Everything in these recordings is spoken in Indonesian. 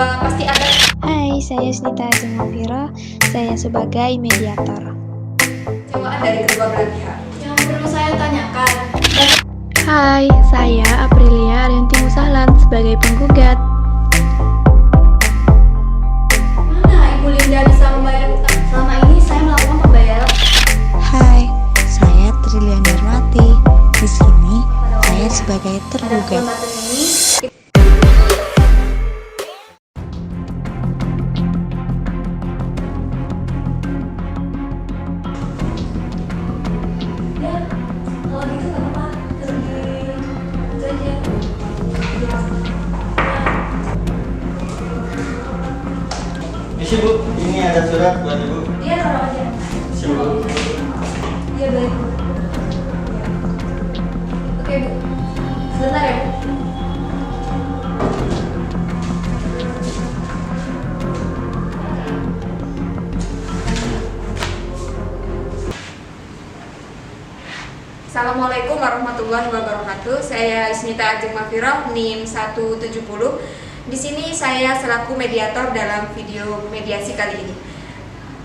bahwa pasti ada. Hai, saya Snita Azimafira. Saya sebagai mediator. Kecewaan dari kedua belah pihak yang perlu saya tanyakan. Hai, saya Aprilia Arianti Musahlan sebagai penggugat. Mana Ibu Linda bisa membayar utang? Selama ini saya melakukan pembayaran. Hai, saya Trilian Darmati. Di sini saya sebagai tergugat. Isi Bu, ini ada surat buat Ibu. Iya, taruh aja. Isi Bu. Iya, baik. Oke, Bu. Sebentar ya, Bu. Assalamualaikum warahmatullahi wabarakatuh. Saya Ismita Ajeng Mafirah, NIM 170. Di sini saya selaku mediator dalam video mediasi kali ini.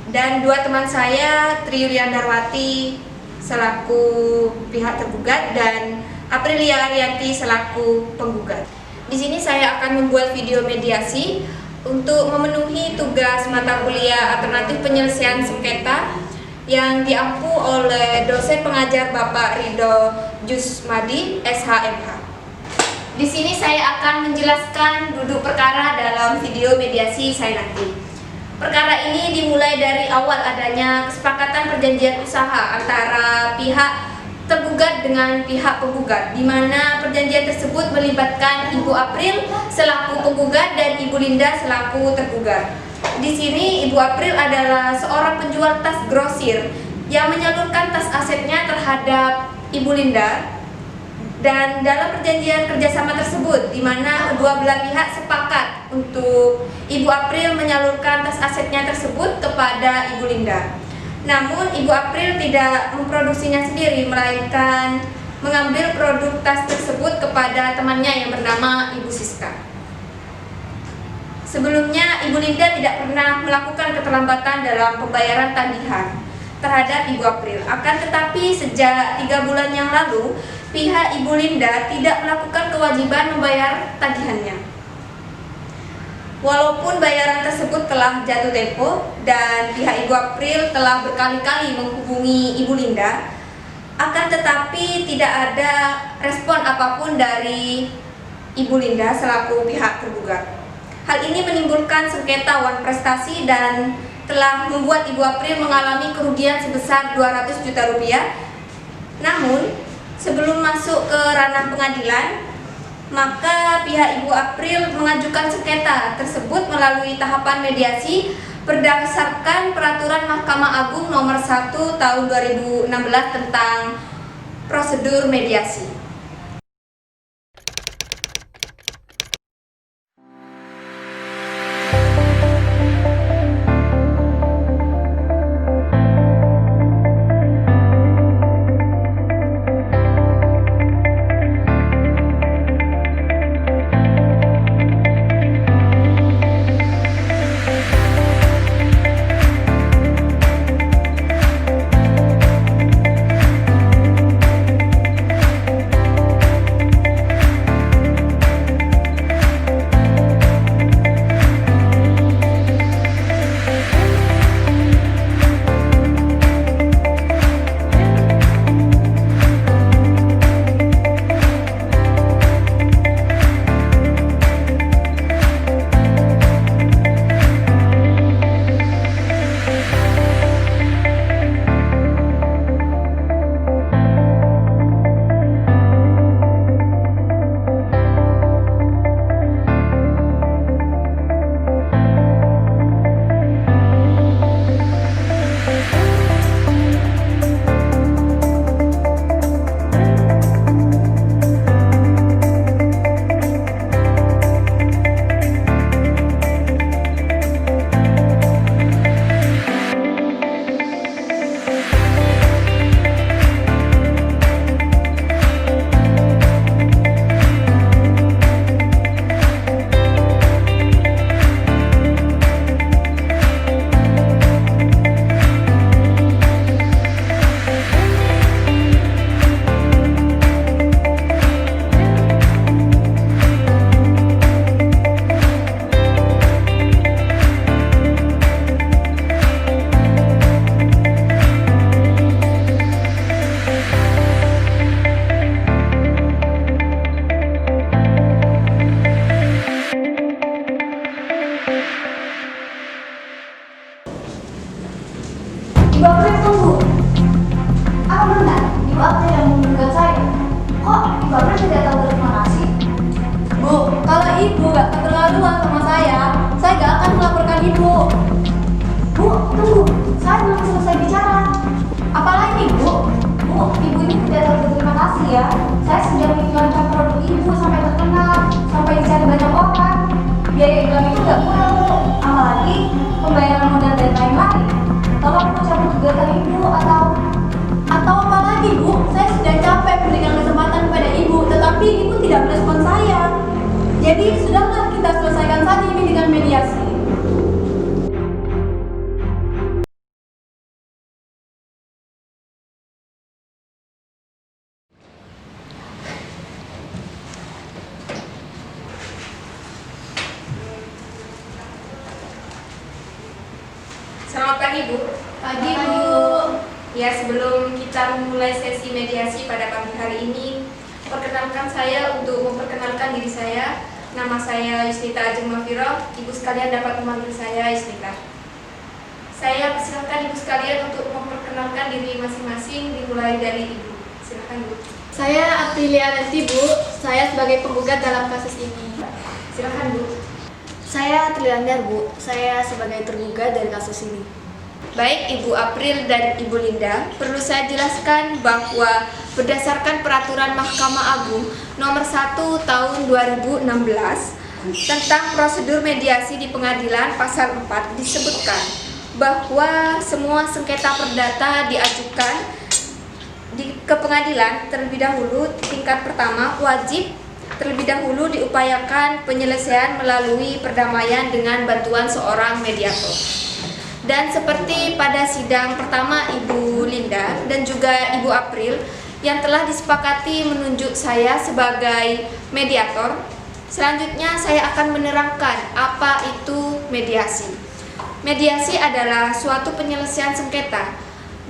Dan dua teman saya, Trilian Darwati selaku pihak tergugat dan Aprilia Arianti selaku penggugat. Di sini saya akan membuat video mediasi untuk memenuhi tugas mata kuliah alternatif penyelesaian sengketa yang diampu oleh dosen pengajar Bapak Ridho Jusmadi, SHMH. Di sini saya akan menjelaskan duduk perkara dalam video mediasi saya nanti. Perkara ini dimulai dari awal adanya kesepakatan perjanjian usaha antara pihak tergugat dengan pihak penggugat, di mana perjanjian tersebut melibatkan Ibu April selaku penggugat dan Ibu Linda selaku tergugat. Di sini Ibu April adalah seorang penjual tas grosir yang menyalurkan tas asetnya terhadap Ibu Linda, dan dalam perjanjian kerjasama tersebut di mana kedua belah pihak sepakat untuk Ibu April menyalurkan tas asetnya tersebut kepada Ibu Linda. Namun Ibu April tidak memproduksinya sendiri, melainkan mengambil produk tas tersebut kepada temannya yang bernama Ibu Siska. Sebelumnya, Ibu Linda tidak pernah melakukan keterlambatan dalam pembayaran tagihan terhadap Ibu April. Akan tetapi, sejak 3 bulan yang lalu, pihak Ibu Linda tidak melakukan kewajiban membayar tagihannya. Walaupun bayaran tersebut telah jatuh tempo dan pihak Ibu April telah berkali-kali menghubungi Ibu Linda, akan tetapi tidak ada respon apapun dari Ibu Linda selaku pihak tergugat. Hal ini menimbulkan sengketa wan prestasi dan telah membuat Ibu April mengalami kerugian sebesar 200 juta rupiah. Namun, sebelum masuk ke ranah pengadilan, maka pihak Ibu April mengajukan sengketa tersebut melalui tahapan mediasi berdasarkan Peraturan Mahkamah Agung Nomor 1 Tahun 2016 tentang prosedur mediasi. Ibu April, tunggu. Apa benar Ibu April yang menggugat saya? Kok Ibu April tidak tahu berterima kasih? Bu, kalau Ibu gak keterlaluan sama saya gak akan melaporkan Ibu. Bu, tunggu. Saya belum selesai bicara. Apalagi Bu? Bu, Ibu ini tidak tahu berterima kasih ya. Saya sudah mengiklankan produk Ibu sampai terkenal, sampai dicari banyak orang. Biaya iklan itu gak murah Bu. Apalagi pembayaran modal dan lain-lain. Tolong Bu cabut gugatan Ibu atau apa lagi Bu? Saya sudah capek memberikan kesempatan kepada Ibu, tetapi Ibu tidak merespon saya. Jadi sudahlah, kita selesaikan saja ini dengan mediasi. Selamat pagi Bu. Pagi Bu. Ya, sebelum kita memulai sesi mediasi pada pagi hari ini, perkenalkan saya untuk memperkenalkan diri saya. Nama saya Yusnita Ajeng Mafira. Ibu sekalian dapat memanggil saya Yusnita. Saya persilakan Ibu sekalian untuk memperkenalkan diri masing-masing, dimulai dari Ibu. Silakan Bu. Saya Aprilia Nanti Bu. Saya sebagai penggugat dalam kasus ini. Silakan Bu. Saya Trilandar Bu. Saya sebagai tergugat dari kasus ini. Baik Ibu April dan Ibu Linda, perlu saya jelaskan bahwa berdasarkan peraturan Mahkamah Agung nomor 1 tahun 2016 tentang prosedur mediasi di pengadilan pasal 4 disebutkan bahwa semua sengketa perdata diajukan ke pengadilan terlebih dahulu. Tingkat pertama wajib terlebih dahulu diupayakan penyelesaian melalui perdamaian dengan bantuan seorang mediator. Dan seperti pada sidang pertama Ibu Linda dan juga Ibu April yang telah disepakati menunjuk saya sebagai mediator, selanjutnya saya akan menerangkan apa itu mediasi. Mediasi adalah suatu penyelesaian sengketa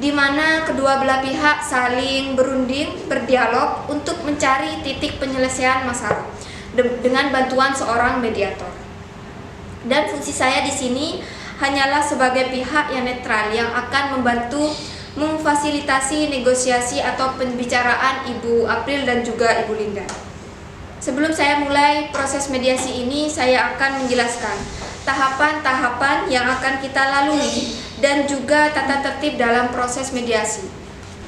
di mana kedua belah pihak saling berunding, berdialog untuk mencari titik penyelesaian masalah dengan bantuan seorang mediator. Dan fungsi saya di sini hanyalah sebagai pihak yang netral yang akan membantu memfasilitasi negosiasi atau pembicaraan Ibu April dan juga Ibu Linda. Sebelum saya mulai proses mediasi ini, saya akan menjelaskan tahapan-tahapan yang akan kita lalui dan juga tata tertib dalam proses mediasi.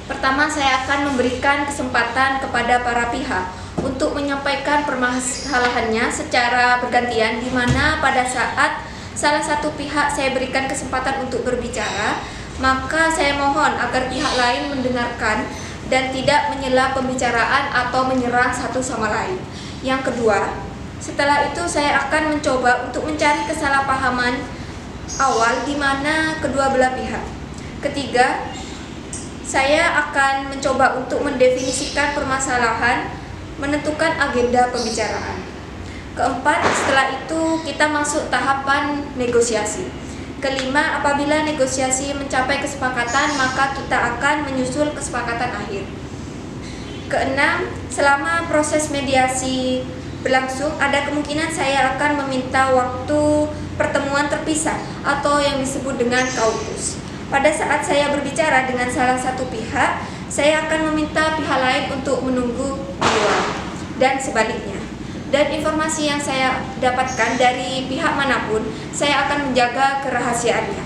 Pertama, saya akan memberikan kesempatan kepada para pihak untuk menyampaikan permasalahannya secara bergantian, di mana pada saat salah satu pihak saya berikan kesempatan untuk berbicara, maka saya mohon agar pihak lain mendengarkan dan tidak menyela pembicaraan atau menyerang satu sama lain. Yang kedua, setelah itu saya akan mencoba untuk mencari kesalahpahaman awal di mana kedua belah pihak. Ketiga, saya akan mencoba untuk mendefinisikan permasalahan, menentukan agenda pembicaraan. Keempat, setelah itu kita masuk tahapan negosiasi. Kelima, apabila negosiasi mencapai kesepakatan, maka kita akan menyusul kesepakatan akhir. Keenam, selama proses mediasi berlangsung, ada kemungkinan saya akan meminta waktu pertemuan terpisah atau yang disebut dengan kaukus. Pada saat saya berbicara dengan salah satu pihak, saya akan meminta pihak lain untuk menunggu di luar dan sebaliknya. Dan informasi yang saya dapatkan dari pihak manapun, saya akan menjaga kerahasiaannya.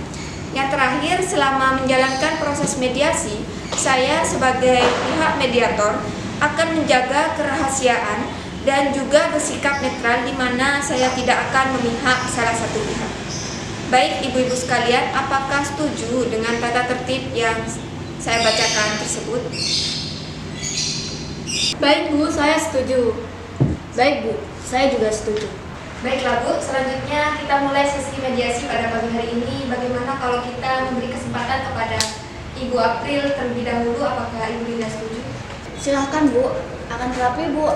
Yang terakhir, selama menjalankan proses mediasi, saya sebagai pihak mediator akan menjaga kerahasiaan dan juga bersikap netral, di mana saya tidak akan memihak salah satu pihak. Baik ibu-ibu sekalian, apakah setuju dengan tata tertib yang saya bacakan tersebut? Baik Bu, saya setuju. Baik Bu, saya juga setuju. Baiklah Bu, selanjutnya kita mulai sesi mediasi pada pagi hari ini. Bagaimana kalau kita memberi kesempatan kepada Ibu April terlebih dahulu, apakah Ibu Linda setuju? Silahkan Bu, akan tetapi Bu,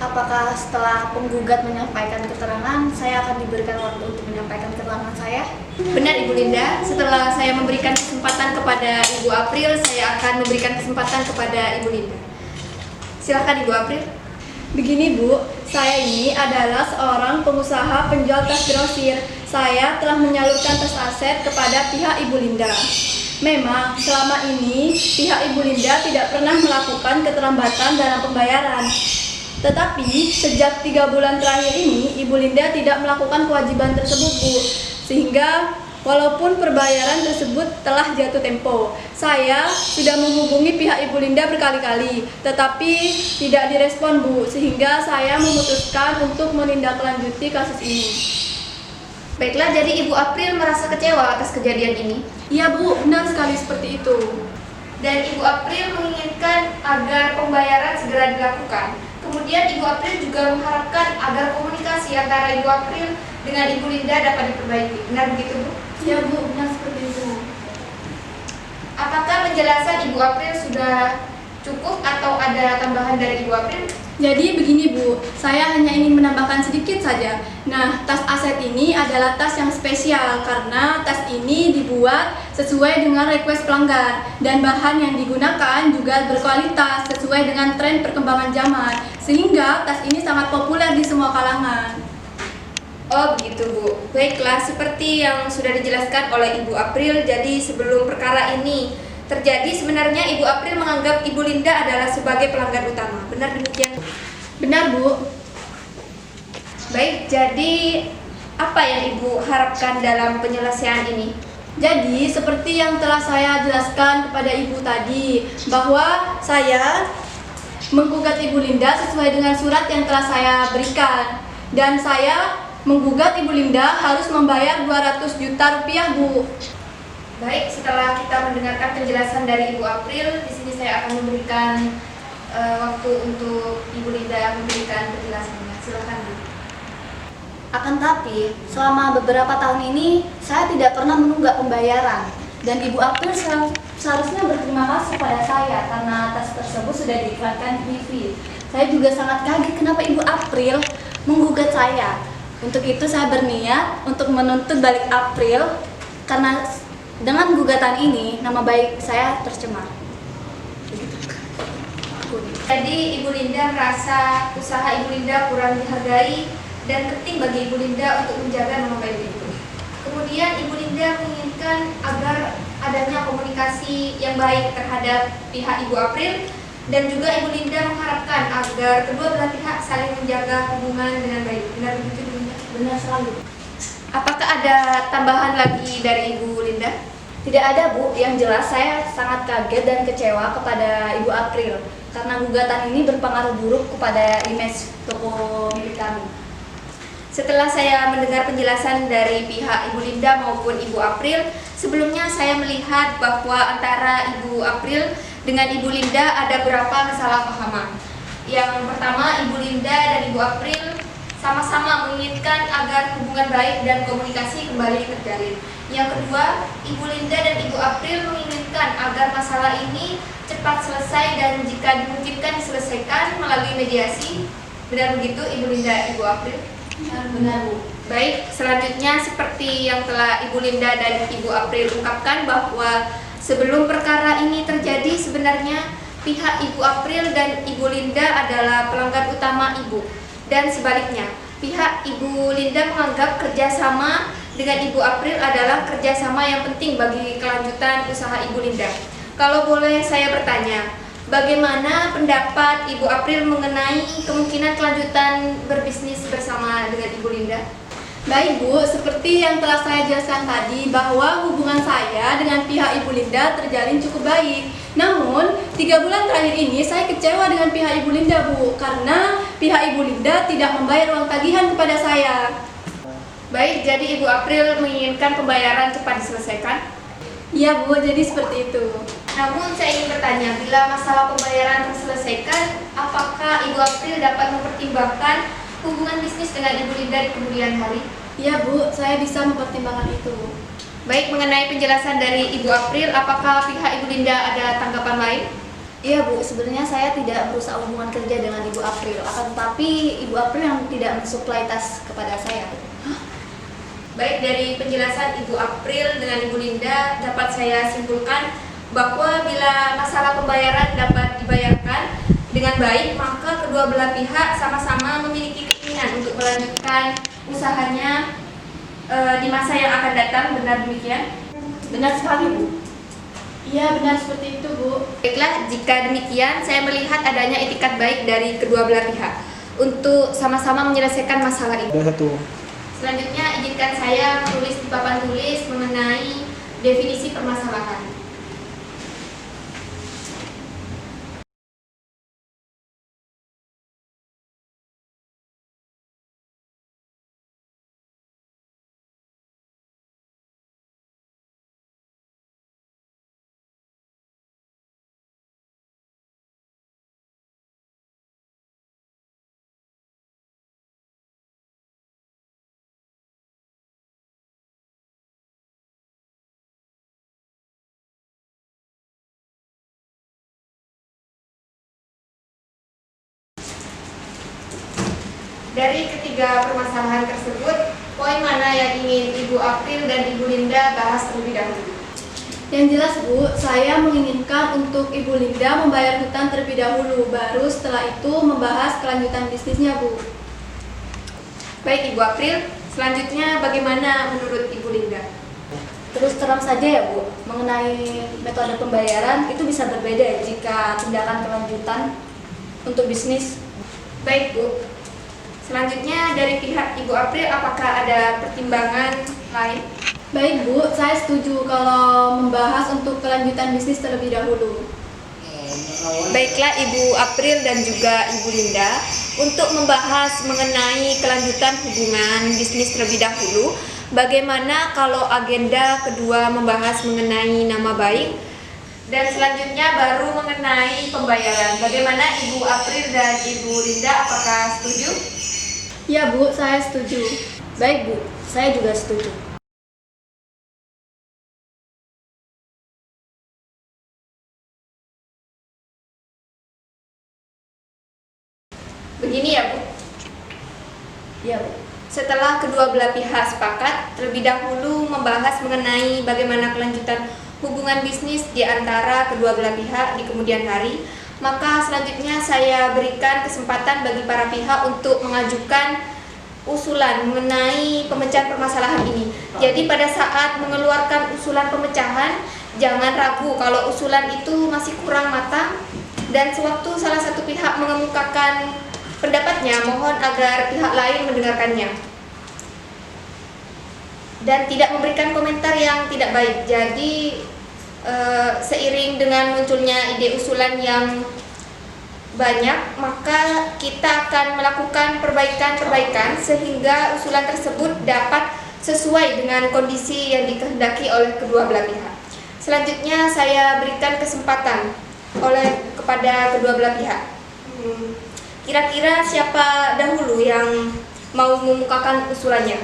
apakah setelah penggugat menyampaikan keterangan, saya akan diberikan waktu untuk menyampaikan keterangan saya? Benar Ibu Linda, setelah saya memberikan kesempatan kepada Ibu April, saya akan memberikan kesempatan kepada Ibu Linda. Silahkan Ibu April. Begini Bu, saya ini adalah seorang pengusaha penjual tas grosir. saya telah menyalurkan tas aset kepada pihak Ibu Linda. Memang selama ini pihak Ibu Linda tidak pernah melakukan keterlambatan dalam pembayaran. Tetapi sejak 3 bulan terakhir ini Ibu Linda tidak melakukan kewajiban tersebut, Bu. Sehingga walaupun perbayaran tersebut telah jatuh tempo, saya sudah menghubungi pihak Ibu Linda berkali-kali, tetapi tidak direspon, Bu, sehingga saya memutuskan untuk menindaklanjuti kasus ini. Baiklah, jadi Ibu April merasa kecewa atas kejadian ini. Iya, Bu, benar sekali seperti itu. Dan Ibu April menginginkan agar pembayaran segera dilakukan. Kemudian Ibu April juga mengharapkan agar komunikasi antara Ibu April dengan Ibu Linda dapat diperbaiki. Benar begitu, Bu? Iya, Bu, benar seperti itu. Apakah penjelasan Ibu April sudah cukup atau ada tambahan dari Ibu April? Jadi begini, Bu, saya hanya ingin menambahkan sedikit saja. Nah, tas aset ini adalah tas yang spesial karena tas ini dibuat sesuai dengan request pelanggan dan bahan yang digunakan juga berkualitas sesuai dengan tren perkembangan zaman, sehingga tas ini sangat populer di semua kalangan. Oh begitu, Bu. Baiklah, seperti yang sudah dijelaskan oleh Ibu April, jadi sebelum perkara ini terjadi sebenarnya Ibu April menganggap Ibu Linda adalah sebagai pelanggan utama. Benar demikian? Benar, Bu. Baik, jadi apa yang Ibu harapkan dalam penyelesaian ini? Jadi seperti yang telah saya jelaskan kepada Ibu tadi, bahwa saya menggugat Ibu Linda sesuai dengan surat yang telah saya berikan, dan saya menggugat Ibu Linda harus membayar 200 juta rupiah, Bu. Baik, setelah kita mendengarkan penjelasan dari Ibu April, di sini saya akan memberikan waktu untuk Ibu Linda memberikan penjelasannya. Silakan, Bu. Akan tapi, selama beberapa tahun ini, saya tidak pernah menunggak pembayaran. Dan Ibu April seharusnya berterima kasih pada saya karena tas tersebut sudah diiklankan di TV. Saya juga sangat kaget kenapa Ibu April menggugat saya. Untuk itu saya berniat untuk menuntut balik April karena dengan gugatan ini nama baik saya tercemar. Jadi Ibu Linda merasa usaha Ibu Linda kurang dihargai dan penting bagi Ibu Linda untuk menjaga nama baik itu. Kemudian Ibu Linda menginginkan agar adanya komunikasi yang baik terhadap pihak Ibu April, dan juga Ibu Linda mengharapkan agar kedua belah pihak saling menjaga hubungan dengan baik. Benar begitu, Bu Linda? Benar sekali. Apakah ada tambahan lagi dari Ibu Linda? Tidak ada, Bu. Yang jelas saya sangat kaget dan kecewa kepada Ibu April karena gugatan ini berpengaruh buruk kepada image toko milik kami. Setelah saya mendengar penjelasan dari pihak Ibu Linda maupun Ibu April, sebelumnya saya melihat bahwa antara Ibu April dengan Ibu Linda ada beberapa kesalahpahaman. Yang pertama, Ibu Linda dan Ibu April sama-sama menginginkan agar hubungan baik dan komunikasi kembali terjalin. Yang kedua, Ibu Linda dan Ibu April menginginkan agar masalah ini cepat selesai dan jika dimungkinkan diselesaikan melalui mediasi. Benar begitu, Ibu Linda, Ibu April? Benar, Bu. Baik, selanjutnya seperti yang telah Ibu Linda dan Ibu April ungkapkan bahwa sebelum perkara ini terjadi sebenarnya pihak Ibu April dan Ibu Linda adalah pelanggan utama Ibu, dan sebaliknya pihak Ibu Linda menganggap kerjasama dengan Ibu April adalah kerjasama yang penting bagi kelanjutan usaha Ibu Linda. Kalau boleh saya bertanya, bagaimana pendapat Ibu April mengenai kemungkinan kelanjutan berbisnis bersama dengan Ibu Linda? Baik, Bu, seperti yang telah saya jelaskan tadi bahwa hubungan saya dengan pihak Ibu Linda terjalin cukup baik. Namun, 3 bulan terakhir ini saya kecewa dengan pihak Ibu Linda, Bu, karena pihak Ibu Linda tidak membayar uang tagihan kepada saya. Baik, jadi Ibu April menginginkan pembayaran cepat diselesaikan? Iya, Bu, jadi seperti itu. Namun saya ingin bertanya, bila masalah pembayaran terselesaikan, apakah Ibu April dapat mempertimbangkan hubungan bisnis dengan Ibu Linda di kemudian hari? Iya, Bu, saya bisa mempertimbangkan itu. Baik, mengenai penjelasan dari Ibu April, apakah pihak Ibu Linda ada tanggapan lain? Iya, Bu, sebenarnya saya tidak merusak hubungan kerja dengan Ibu April, akan tetapi Ibu April yang tidak mensuplai tas kepada saya. Baik, dari penjelasan Ibu April dengan Ibu Linda dapat saya simpulkan bahwa bila masalah pembayaran dapat dibayarkan dengan baik, maka kedua belah pihak sama-sama memiliki keinginan untuk melanjutkan usahanya di masa yang akan datang. Benar demikian? Benar sekali, Bu. Iya, benar seperti itu, Bu. Baiklah, jika demikian saya melihat adanya itikat baik dari kedua belah pihak untuk sama-sama menyelesaikan masalah ini. Selanjutnya izinkan saya menulis di papan tulis mengenai definisi permasalahan. Dari ketiga permasalahan tersebut, poin mana yang ingin Ibu April dan Ibu Linda bahas terlebih dahulu? Yang jelas, Bu, saya menginginkan untuk Ibu Linda membayar hutang terlebih dahulu, baru setelah itu membahas kelanjutan bisnisnya, Bu. Baik Ibu April, selanjutnya bagaimana menurut Ibu Linda? Terus terang saja ya, Bu, mengenai metode pembayaran itu bisa berbeda jika tindakan kelanjutan untuk bisnis. Baik Bu, selanjutnya dari pihak Ibu April apakah ada pertimbangan lain? Baik, Bu, saya setuju kalau membahas untuk kelanjutan bisnis terlebih dahulu. Baiklah Ibu April dan juga Ibu Linda, untuk membahas mengenai kelanjutan hubungan bisnis terlebih dahulu, bagaimana kalau agenda kedua membahas mengenai nama baik, dan selanjutnya baru mengenai pembayaran. Bagaimana Ibu April dan Ibu Linda, apakah setuju? Ya, Bu, saya setuju. Baik, Bu, saya juga setuju. Begini ya Bu. Ya, Bu. Setelah kedua belah pihak sepakat, terlebih dahulu membahas mengenai bagaimana kelanjutan hubungan bisnis di antara kedua belah pihak di kemudian hari, maka selanjutnya saya berikan kesempatan bagi para pihak untuk mengajukan usulan mengenai pemecahan permasalahan ini. Jadi pada saat mengeluarkan usulan pemecahan, jangan ragu kalau usulan itu masih kurang matang, dan sewaktu salah satu pihak mengemukakan pendapatnya, mohon agar pihak lain mendengarkannya dan tidak memberikan komentar yang tidak baik. Jadi seiring dengan munculnya ide usulan yang banyak, maka kita akan melakukan perbaikan-perbaikan sehingga usulan tersebut dapat sesuai dengan kondisi yang dikehendaki oleh kedua belah pihak. Selanjutnya saya berikan kesempatan kepada kedua belah pihak. Kira-kira siapa dahulu yang mau memukakan usulannya?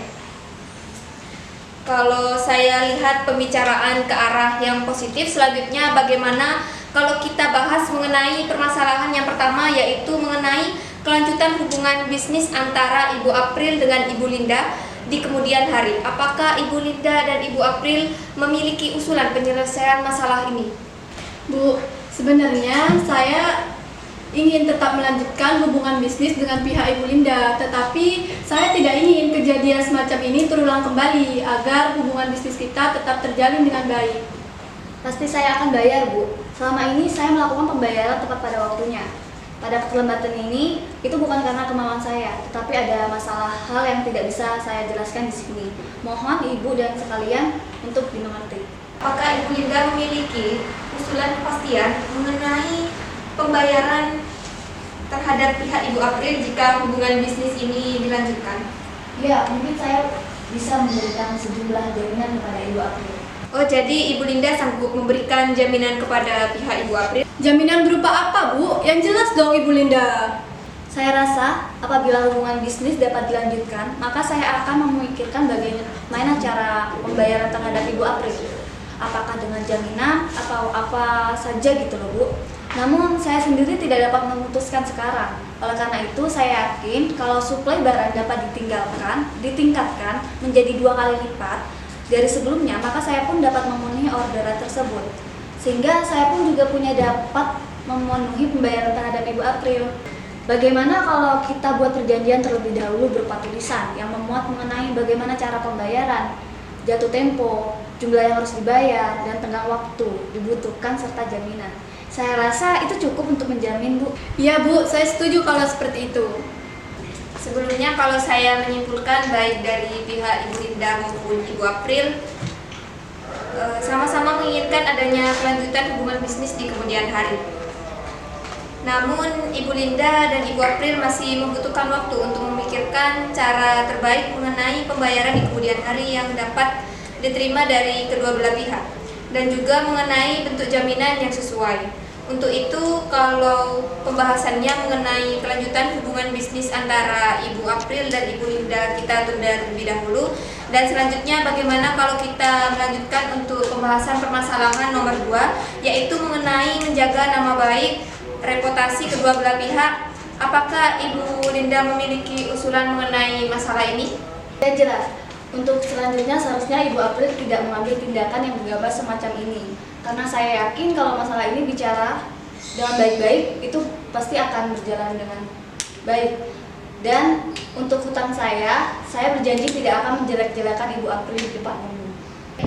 Kalau saya lihat pembicaraan ke arah yang positif, selanjutnya bagaimana kalau kita bahas mengenai permasalahan yang pertama, yaitu mengenai kelanjutan hubungan bisnis antara Ibu April dengan Ibu Linda di kemudian hari. Apakah Ibu Linda dan Ibu April memiliki usulan penyelesaian masalah ini? Bu, sebenarnya saya ingin tetap melanjutkan hubungan bisnis dengan pihak Ibu Linda, tetapi saya tidak ingin kejadian semacam ini terulang kembali agar hubungan bisnis kita tetap terjalin dengan baik. Pasti saya akan bayar, Bu. Selama ini saya melakukan pembayaran tepat pada waktunya. Pada keterlambatan ini, itu bukan karena kemauan saya, tetapi ada masalah hal yang tidak bisa saya jelaskan di sini. Mohon Ibu dan sekalian untuk dimengerti. Apakah Ibu Linda memiliki usulan kepastian mengenai pembayaran terhadap pihak Ibu April jika hubungan bisnis ini dilanjutkan? Ya, mungkin saya bisa memberikan sejumlah jaminan kepada Ibu April. Oh, jadi Ibu Linda sanggup memberikan jaminan kepada pihak Ibu April? Jaminan berupa apa, Bu? Yang jelas dong, Ibu Linda. Saya rasa apabila hubungan bisnis dapat dilanjutkan, maka saya akan memikirkan bagaimana cara pembayaran terhadap Ibu April. Apakah dengan jaminan atau apa saja gitu loh, Bu. Namun saya sendiri tidak dapat memutuskan sekarang. Oleh karena itu saya yakin kalau suplai barang dapat ditingkatkan menjadi 2 kali lipat dari sebelumnya, maka saya pun dapat memenuhi orderan tersebut. Sehingga saya pun juga dapat memenuhi pembayaran terhadap Ibu April. Bagaimana kalau kita buat perjanjian terlebih dahulu berupa tulisan yang memuat mengenai bagaimana cara pembayaran, jatuh tempo, jumlah yang harus dibayar, dan tenggang waktu dibutuhkan serta jaminan. Saya rasa itu cukup untuk menjamin, Bu. Iya Bu, saya setuju kalau seperti itu. Sebelumnya kalau saya menyimpulkan baik dari pihak Ibu Linda maupun Ibu April sama-sama menginginkan adanya kelanjutan hubungan bisnis di kemudian hari. Namun Ibu Linda dan Ibu April masih membutuhkan waktu untuk memikirkan cara terbaik mengenai pembayaran di kemudian hari yang dapat diterima dari kedua belah pihak dan juga mengenai bentuk jaminan yang sesuai. Untuk itu, kalau pembahasannya mengenai kelanjutan hubungan bisnis antara Ibu April dan Ibu Linda kita tunda terlebih dahulu, dan selanjutnya bagaimana kalau kita melanjutkan untuk pembahasan permasalahan nomor 2, yaitu mengenai menjaga nama baik reputasi kedua belah pihak. Apakah Ibu Linda memiliki usulan mengenai masalah ini? Ya jelas. Untuk selanjutnya seharusnya Ibu April tidak mengambil tindakan yang gegabah semacam ini. Karena saya yakin kalau masalah ini bicara dengan baik-baik itu pasti akan berjalan dengan baik. Dan untuk hutang saya berjanji tidak akan menjelek-jelekan Ibu April di depan umum.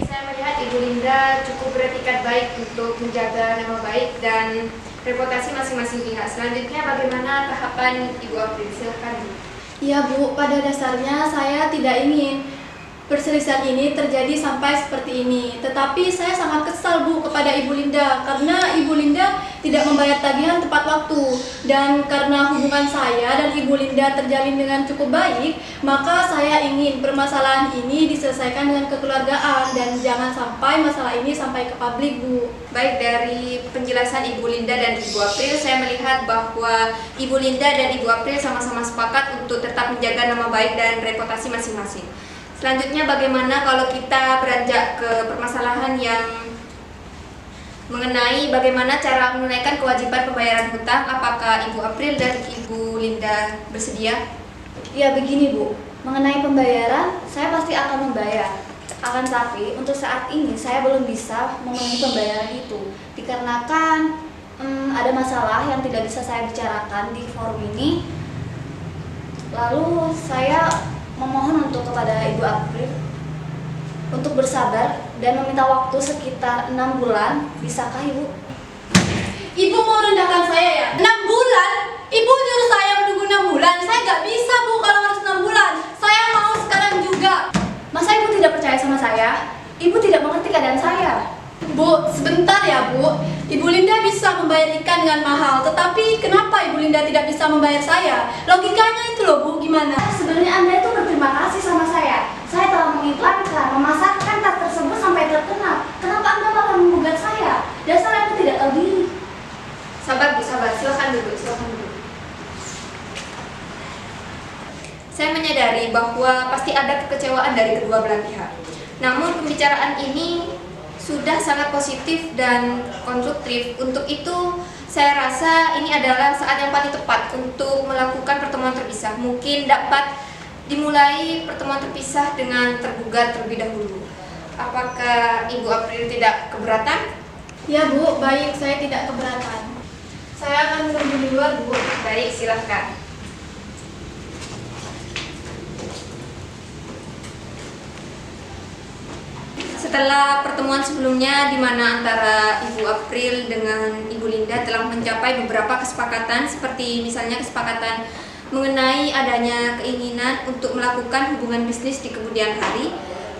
Saya melihat Ibu Linda cukup beretikat baik untuk menjaga nama baik dan reputasi masing-masing pihak. Selanjutnya bagaimana tahapan Ibu April? Silakan. Iya Bu, pada dasarnya saya tidak ingin perselisihan ini terjadi sampai seperti ini. Tetapi saya sangat kesal Bu kepada Ibu Linda karena Ibu Linda tidak membayar tagihan tepat waktu. Dan karena hubungan saya dan Ibu Linda terjalin dengan cukup baik, maka saya ingin permasalahan ini diselesaikan dengan kekeluargaan dan jangan sampai masalah ini sampai ke publik Bu. Baik, dari penjelasan Ibu Linda dan Ibu April, saya melihat bahwa Ibu Linda dan Ibu April sama-sama sepakat untuk tetap menjaga nama baik dan reputasi masing-masing. Selanjutnya bagaimana kalau kita beranjak ke permasalahan yang mengenai bagaimana cara menunaikan kewajiban pembayaran hutang? Apakah Ibu April dan Ibu Linda bersedia? Ya begini Bu, mengenai pembayaran saya pasti akan membayar. Akan tapi untuk saat ini saya belum bisa memenuhi pembayaran itu dikarenakan ada masalah yang tidak bisa saya bicarakan di forum ini. Lalu saya memohon untuk kepada Ibu April untuk bersabar dan meminta waktu sekitar 6 bulan. Bisakah Ibu? Ibu mau rendahkan saya ya? 6 bulan? Ibu nyuruh saya menunggu 6 bulan? Saya nggak bisa Bu kalau harus 6 bulan. Saya mau sekarang juga. Masa Ibu tidak percaya sama saya? Ibu tidak mengerti keadaan saya. Bu, sebentar ya Bu. Ibu Linda bisa membayar ikan dengan mahal, tetapi kenapa Ibu Linda tidak bisa membayar saya? Logikanya itu loh Bu, gimana? Sebenarnya Anda itu berterima kasih sama saya. Saya telah mengiklankan, memasarkan tas tersebut sampai terkenal. Kenapa Anda malah menggugat saya? Dasar Anda tidak tahu diri. Sabar Bu, sabar. Silakan duduk, silakan duduk. Saya menyadari bahwa pasti ada kekecewaan dari kedua belah pihak. Namun pembicaraan ini sudah sangat positif dan konstruktif. Untuk itu saya rasa ini adalah saat yang paling tepat untuk melakukan pertemuan terpisah. Mungkin dapat dimulai pertemuan terpisah dengan tergugat terlebih dahulu. Apakah Ibu April tidak keberatan? Ya Bu, baik, saya tidak keberatan. Saya akan menunggu di luar Bu. Baik, silahkan. Setelah pertemuan sebelumnya di mana antara Ibu April dengan Ibu Linda telah mencapai beberapa kesepakatan, seperti misalnya kesepakatan mengenai adanya keinginan untuk melakukan hubungan bisnis di kemudian hari,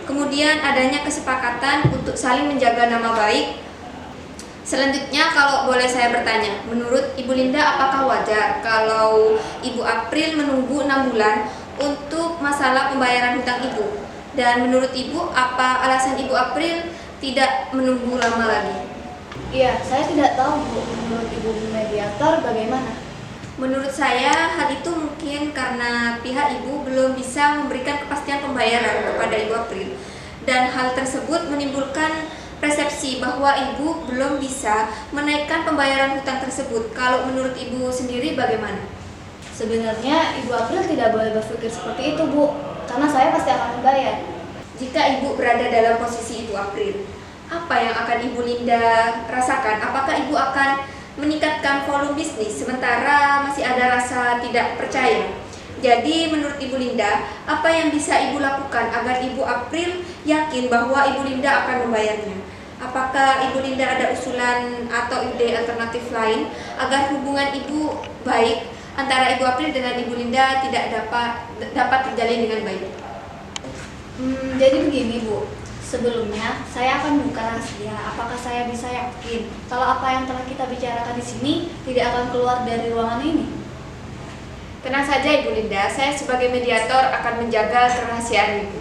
kemudian adanya kesepakatan untuk saling menjaga nama baik. Selanjutnya kalau boleh saya bertanya, menurut Ibu Linda apakah wajar kalau Ibu April menunggu 6 bulan untuk masalah pembayaran hutang Ibu? Dan menurut Ibu, apa alasan Ibu April tidak menunggu lama lagi? Iya, saya tidak tahu Bu. Menurut Ibu mediator bagaimana? Menurut saya, hal itu mungkin karena pihak Ibu belum bisa memberikan kepastian pembayaran kepada Ibu April. Dan hal tersebut menimbulkan persepsi bahwa Ibu belum bisa menaikkan pembayaran hutang tersebut. Kalau menurut Ibu sendiri bagaimana? Sebenarnya Ibu April tidak boleh berpikir seperti itu Bu, karena saya pasti akan membayar. Jika Ibu berada dalam posisi Ibu April, apa yang akan Ibu Linda rasakan? Apakah Ibu akan meningkatkan volume bisnis sementara masih ada rasa tidak percaya. Jadi menurut Ibu Linda, apa yang bisa Ibu lakukan agar Ibu April yakin bahwa Ibu Linda akan membayarnya? Apakah Ibu Linda ada usulan atau ide alternatif lain agar hubungan Ibu baik antara Ibu April dengan Ibu Linda tidak dapat terjalin dengan baik? Jadi begini Bu, sebelumnya saya akan buka rahasia. Apakah saya bisa yakin kalau apa yang telah kita bicarakan di sini tidak akan keluar dari ruangan ini? Tenang saja Ibu Linda, saya sebagai mediator akan menjaga kerahasiaan Ibu.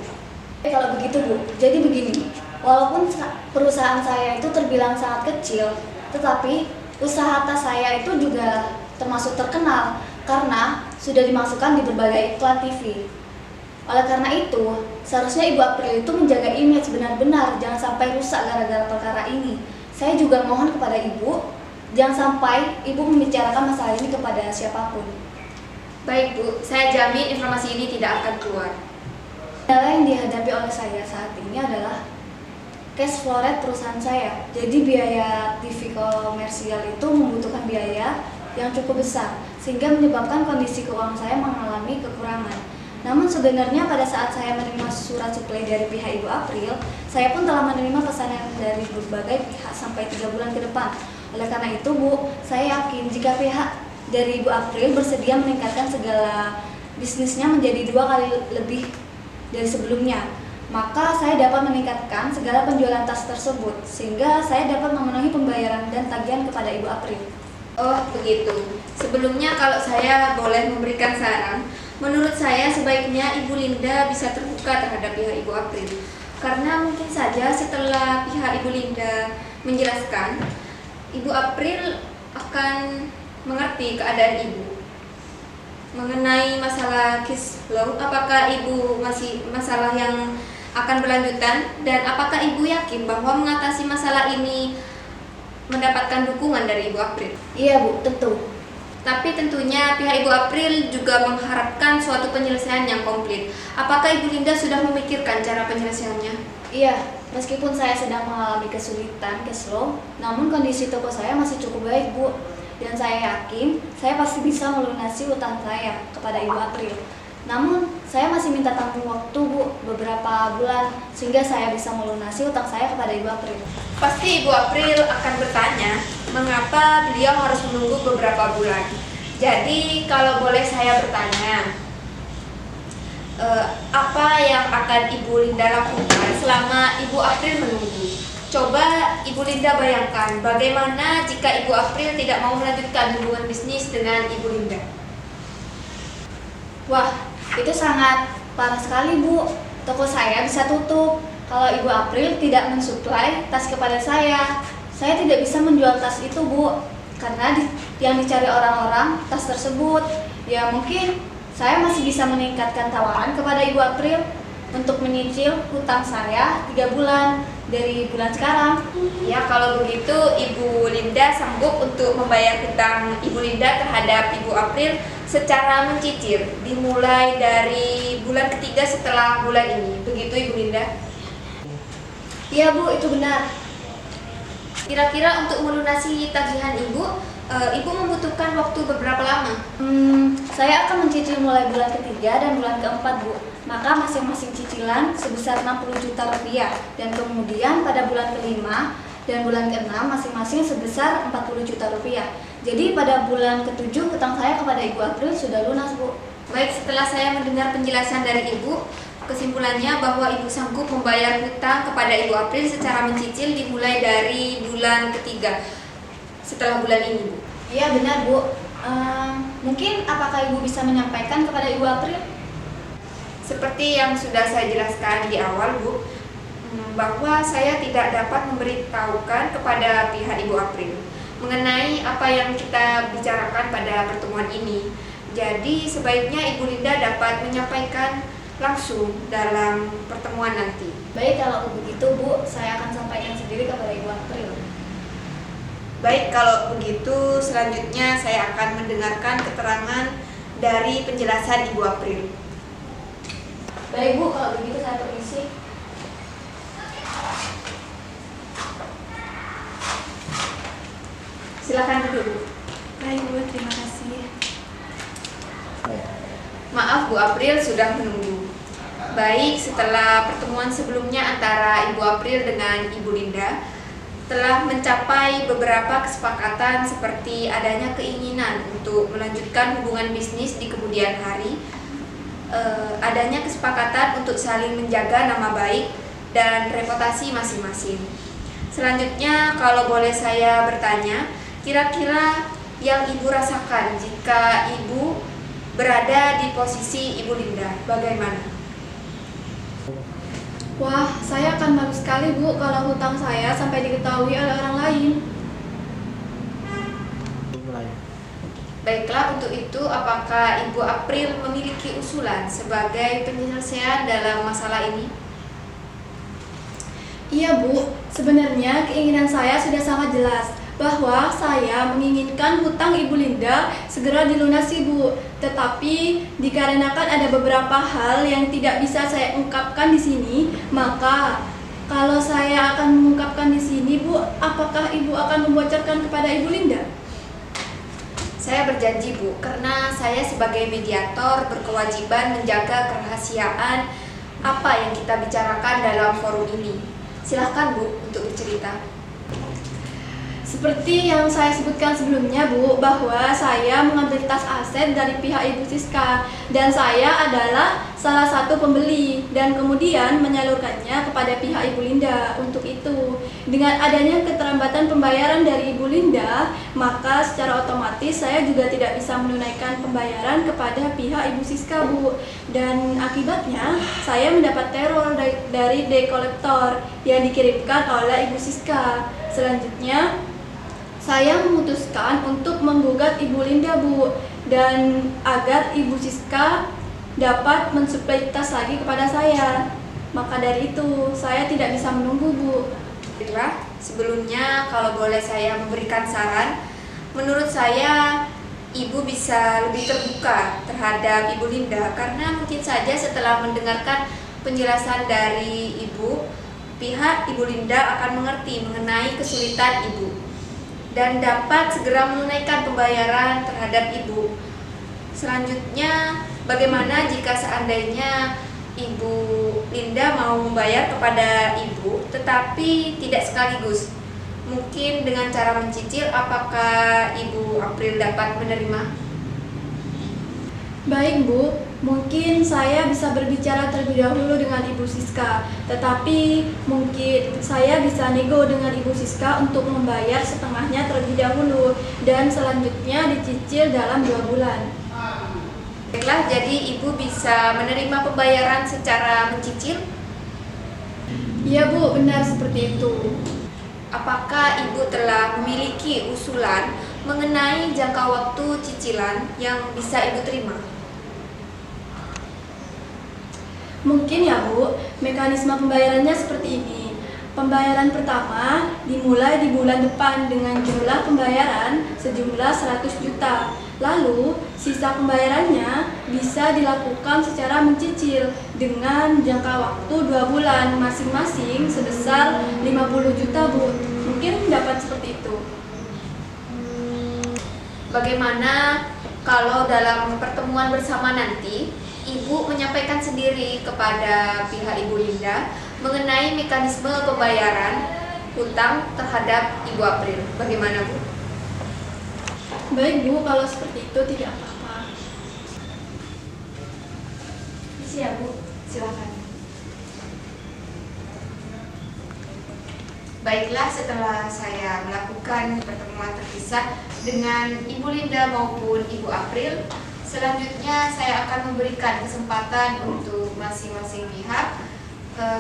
Kalau begitu Bu, jadi begini, walaupun perusahaan saya itu terbilang sangat kecil, tetapi usaha tas saya itu juga termasuk terkenal karena sudah dimasukkan di berbagai iklan TV. Oleh karena itu, seharusnya Ibu April itu menjaga image benar-benar, jangan sampai rusak gara-gara perkara ini. Saya juga mohon kepada Ibu, jangan sampai Ibu membicarakan masalah ini kepada siapapun. Baik Bu, saya jamin informasi ini tidak akan keluar. Kendala yang dihadapi oleh saya saat ini adalah cash flow rate perusahaan saya. Jadi biaya TV komersial itu membutuhkan biaya yang cukup besar, sehingga menyebabkan kondisi keuangan saya mengalami kekurangan. Namun sebenarnya pada saat saya menerima surat suplai dari pihak Ibu April, saya pun telah menerima pesanan dari berbagai pihak sampai 3 bulan ke depan. Oleh karena itu Bu, saya yakin jika pihak dari Ibu April bersedia meningkatkan segala bisnisnya menjadi 2 kali lebih dari sebelumnya, maka saya dapat meningkatkan segala penjualan tas tersebut sehingga saya dapat memenuhi pembayaran dan tagihan kepada Ibu April. Oh begitu. Sebelumnya kalau saya boleh memberikan saran, menurut saya sebaiknya Ibu Linda bisa terbuka terhadap pihak Ibu April. Karena mungkin saja setelah pihak Ibu Linda menjelaskan, Ibu April akan mengerti keadaan Ibu. Mengenai masalah cash flow, apakah Ibu masih masalah yang akan berlanjutan dan apakah Ibu yakin bahwa mengatasi masalah ini mendapatkan dukungan dari Ibu April? Iya Bu, tentu. Tapi tentunya pihak Ibu April juga mengharapkan suatu penyelesaian yang komplit. Apakah Ibu Linda sudah memikirkan cara penyelesaiannya? Iya, meskipun saya sedang mengalami kesulitan cash flow, namun kondisi toko saya masih cukup baik Bu. Dan saya yakin saya pasti bisa melunasi utang saya kepada Ibu April. Namun saya masih minta tanggung waktu Bu, beberapa bulan, sehingga saya bisa melunasi utang saya kepada Ibu April. Pasti Ibu April akan bertanya, mengapa beliau harus menunggu beberapa bulan. Jadi kalau boleh saya bertanya, apa yang akan Ibu Linda lakukan selama Ibu April menunggu? Coba Ibu Linda bayangkan bagaimana jika Ibu April tidak mau melanjutkan hubungan bisnis dengan Ibu Linda. Wah, itu sangat parah sekali Bu. Toko saya bisa tutup kalau Ibu April tidak mensuplai tas kepada saya. Saya tidak bisa menjual tas itu Bu, karena yang dicari orang-orang tas tersebut. Ya mungkin saya masih bisa meningkatkan tawaran kepada Ibu April untuk menyicil hutang saya 3 bulan dari bulan sekarang. Ya kalau begitu Ibu Linda sanggup untuk membayar hutang Ibu Linda terhadap Ibu April secara mencicil dimulai dari bulan ketiga setelah bulan ini. Begitu Ibu Linda? Iya Bu, itu benar. Kira-kira untuk melunasi tagihan Ibu, Ibu membutuhkan waktu beberapa lama? Saya akan mencicil mulai bulan ketiga dan bulan keempat Bu. Maka masing-masing cicilan sebesar 60 juta rupiah, dan kemudian pada bulan kelima dan bulan keenam masing-masing sebesar 40 juta rupiah. Jadi pada bulan ke-7 hutang saya kepada Ibu April sudah lunas Bu. Baik, setelah saya mendengar penjelasan dari Ibu, kesimpulannya bahwa Ibu sanggup membayar hutang kepada Ibu April secara mencicil dimulai dari bulan ketiga setelah bulan ini Bu. Iya benar Bu. Mungkin apakah Ibu bisa menyampaikan kepada Ibu April? Seperti yang sudah saya jelaskan di awal Bu, bahwa saya tidak dapat memberitahukan kepada pihak Ibu April mengenai apa yang kita bicarakan pada pertemuan ini. Jadi sebaiknya Ibu Linda dapat menyampaikan langsung dalam pertemuan nanti. Baik, kalau begitu Bu, saya akan sampaikan sendiri kepada Ibu April. Baik, kalau begitu selanjutnya saya akan mendengarkan keterangan dari penjelasan Ibu April. Baik Bu, kalau begitu saya permisi. Silakan duduk. Baik Bu, terima kasih. Maaf Bu April sudah menunggu. Baik, setelah pertemuan sebelumnya antara Ibu April dengan Ibu Linda telah mencapai beberapa kesepakatan seperti adanya keinginan untuk melanjutkan hubungan bisnis di kemudian hari, adanya kesepakatan untuk saling menjaga nama baik dan reputasi masing-masing. Selanjutnya, kalau boleh saya bertanya, kira-kira yang Ibu rasakan jika Ibu berada di posisi Ibu Linda, bagaimana? Wah, saya akan malu sekali Bu kalau hutang saya sampai diketahui oleh orang lain. Baiklah, untuk itu apakah Ibu April memiliki usulan sebagai penyelesaian dalam masalah ini? Iya Bu, sebenarnya keinginan saya sudah sangat jelas bahwa saya menginginkan hutang Ibu Linda segera dilunasi Bu. Tetapi dikarenakan ada beberapa hal yang tidak bisa saya ungkapkan di sini, maka kalau saya akan mengungkapkan di sini Bu, apakah Ibu akan membocorkan kepada Ibu Linda? Saya berjanji Bu, karena saya sebagai mediator berkewajiban menjaga kerahasiaan apa yang kita bicarakan dalam forum ini. Silahkan Bu untuk bercerita. Seperti yang saya sebutkan sebelumnya Bu, bahwa saya mengambil tas aset dari pihak Ibu Siska dan saya adalah salah satu pembeli dan kemudian menyalurkannya kepada pihak Ibu Linda. Untuk itu, dengan adanya keterlambatan pembayaran dari Ibu Linda, maka secara otomatis saya juga tidak bisa menunaikan pembayaran kepada pihak Ibu Siska Bu. Dan akibatnya saya mendapat teror dari debt collector yang dikirimkan oleh Ibu Siska. Selanjutnya, saya memutuskan untuk menggugat Ibu Linda Bu, dan agar Ibu Siska dapat mensuplai tas lagi kepada saya. Maka dari itu, saya tidak bisa menunggu Bu. Baiklah, sebelumnya kalau boleh saya memberikan saran, menurut saya Ibu bisa lebih terbuka terhadap Ibu Linda, karena mungkin saja setelah mendengarkan penjelasan dari Ibu, pihak Ibu Linda akan mengerti mengenai kesulitan Ibu dan dapat segera menunaikan pembayaran terhadap Ibu. Selanjutnya, bagaimana jika seandainya Ibu Linda mau membayar kepada Ibu tetapi tidak sekaligus? Mungkin dengan cara mencicil, apakah Ibu April dapat menerima? Baik Bu, mungkin saya bisa berbicara terlebih dahulu dengan Ibu Siska, tetapi mungkin saya bisa nego dengan Ibu Siska untuk membayar setengahnya terlebih dahulu dan selanjutnya dicicil dalam 2 bulan. Baiklah, jadi Ibu bisa menerima pembayaran secara mencicil? Iya Bu, benar seperti itu. Apakah Ibu telah memiliki usulan mengenai jangka waktu cicilan yang bisa Ibu terima? Mungkin ya Bu, mekanisme pembayarannya seperti ini. Pembayaran pertama dimulai di bulan depan dengan jumlah pembayaran sejumlah 100 juta. Lalu, sisa pembayarannya bisa dilakukan secara mencicil dengan jangka waktu 2 bulan masing-masing sebesar 50 juta Bu. Mungkin dapat seperti itu. Bagaimana kalau dalam pertemuan bersama nanti Ibu menyampaikan sendiri kepada pihak Ibu Linda mengenai mekanisme pembayaran hutang terhadap Ibu April? Bagaimana Bu? Baik Bu, kalau seperti itu tidak apa-apa. Isi ya Bu, silakan. Baiklah, setelah saya melakukan pertemuan terpisah dengan Ibu Linda maupun Ibu April, selanjutnya saya akan memberikan kesempatan untuk masing-masing pihak